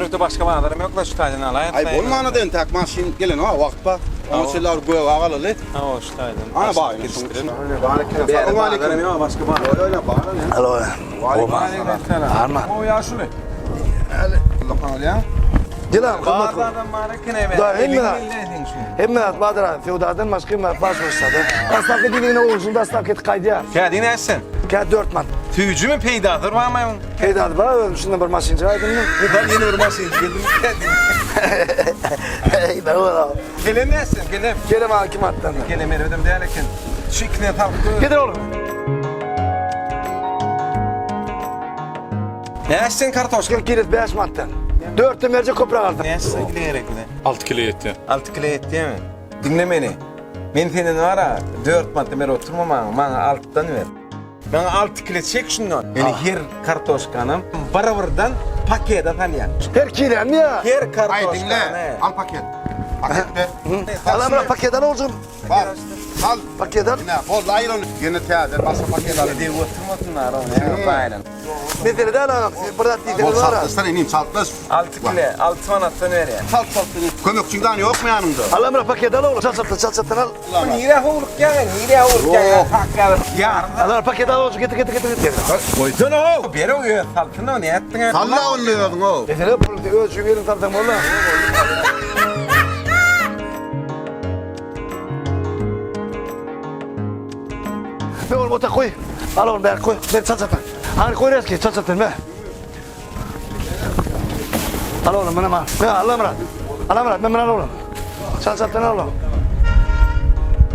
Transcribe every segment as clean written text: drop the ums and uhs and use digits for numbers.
öte başka bağlarım yok da şu taydan alayım. Ay bolmana den tak maşin gelen ha wagt ba. Ama şeyler göğe ağalılı. Ha o şu taydan. Ana bağ getirin. Assalamu alaykum. Yok başka bağlar. Öyle bağlı. Alo. Arma. O ya şunu. Allah alya. Dilan kılmak. Bağlardan marakine be. Da Hemmet Badra feudadan başkayım baş başladı. Astakı dinine olsun da astakı kaydıya. Ya dinlersin. Ka 4 man. Tüyücü mü peydadır var mı? Heydat ba şunda bir maşinci aydın mı? Ben yeni bir masaya geldim. Hey ben ola. Gelemezsin, gelem. Gelem hakim attan. Gelem eredim değerlikin. Şıkkine tabi. Getir oğlum. Ne açsın kartoş? Gel kilit 5 mattan. 4 de merce kopra aldım. Ne açsın gerekli? 6 kilo yetti. 6 kilo etti mi? Dinle beni. Ben senin var ha 4 madde mer oturma bana 6'dan ver. Bana 6 kilo çek şundan. Yani her kartoşkanım baravardan paket atalyan. Her kilen ya. Her Ay kartoşkanı. dinle. Al paket. Pakette. Alam la paketten olsun. Bak. Al. Paketten. Ne? Bol layron. Yine teadır. Basa paket al. De oturmasınlar onu. Baylan. Mesela da alam. Burada Bol değil var. saltıstan ineyim saltlas. 6 kilo, 6 manattan ver ya. Salt saltını. Kömekçinden yok mu yanında? Alam la paketten ol. Çat al. Bu nire hoğuluk ya, nire hoğuluk ya. Hakkar. Ya. Alam paketten olsun. Getir. Koydun o. Beri o ya, saltını ne ettin? Salla onu diyordun o. Mesela bu ölçü verin tartam valla. Ben oğlum ota koy. Al oğlum ben koy. Ben çat. Hani koy eski çat ben. Al oğlum bana mal. Ben Allah'ım rahat. Ben al oğlum. Çat al oğlum.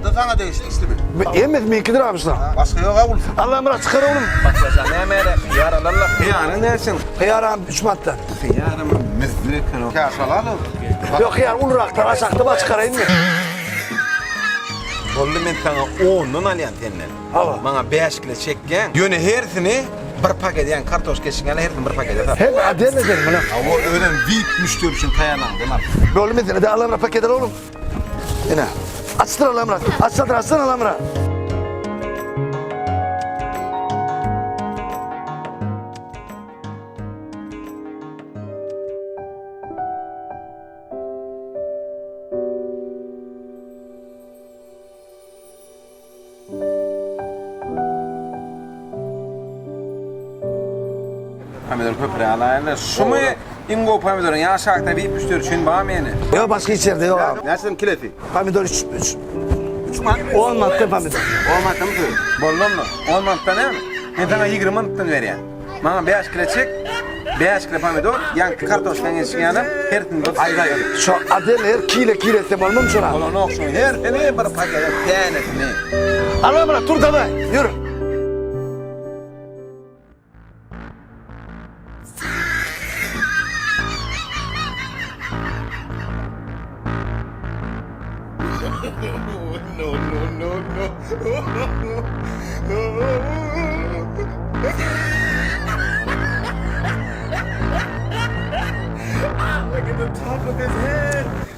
Da sana değişti istemi. Yemek mi ikidir abi sana? Başka yok avul. Allah'ım rahat çıkar oğlum. Bak ya ne mere hıyar Allah hıyarı nersin? Hıyarım 3 madden. Hıyarı mı mezdirek o. Kaş alalım. Yok hıyar olur aktar aşakta bak çıkarayım mı? Oldu men sana 10'dan alyan tenden. Hava. Bana 5 kilo çekken. Yöne hersini bir paket yani kartoş kesin hersini bir paket atar. Hem adel ederim bana. O öyle VIP müşteri için kayanan değil mi? Böyle mi de Allah'ım rahat paket oğlum. Yine. Açtır Allah'ım rahat. Açtır Allah'ım rahat. Pomidor köpüre alaylar. Şu mu ingo pomidorun ya aşağıda VIP müşteri için bağım yani. Yok başka içeride yok abi. Nasıl kileti? Pomidor 3 10 madde pomidor. Olmadı mı? Bollon mu? 10 manattan ne mi? Ben sana 20 manattan ver ya. Bana 5 kilo çek. 5 kilo pomidor, yan kartoşkan geçsin yana, hertin dur. Hayır. Şu adel her kile ettim olmam şuna. Olan okşun, her ne bir paket, tanetini. Allah'ım rahat dur da be. Yürü.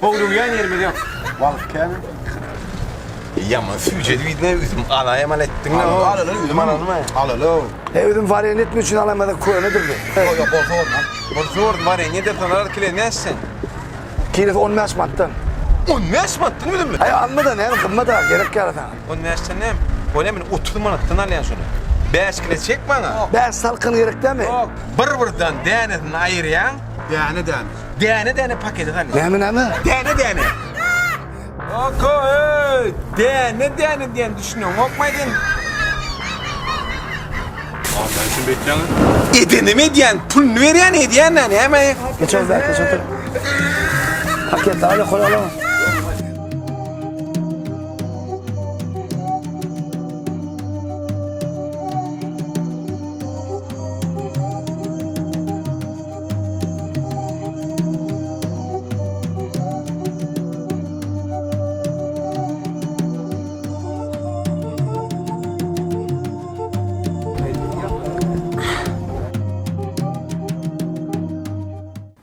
Boğdu uyan yerime diyorum. Balık kemin. Yaman fücedi bir ne üzüm alaya mal ettin ne o? Alalım. Üzüm alalım ha. Alalım. Evdim var ya netmi için alamadık koy nedir bu? Yok bolsa olmaz. Bu zor var ya ne dersen arar kile nesin? Kilit 10 yaş madden. O ne asmattın mı mi? Ay almadan yani kımmadan gerek yaratan. O ne asmattın ne? O ne mi? 30 manattan alayan şunu. 5 kilo çek bana. Ben salkın gerek değil mi? Yok. Bırdan denetini ayıryan. Dene paket atalım. Ne mi? Dene. Oko dene diyen düşünüyorum. Okmaydın. Ben şimdi bekleyelim. Edeni mi diyen? Pulunu veriyen hediyen lan hemen. Geç otur. Paket daha koy alalım.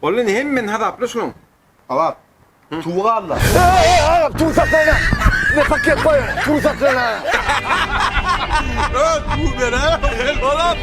Oğlum hemen hadaplı şun. Ama tuğra Allah. Hey, tur saklana. Ne paket koy, tur saklana. Bu bana el bana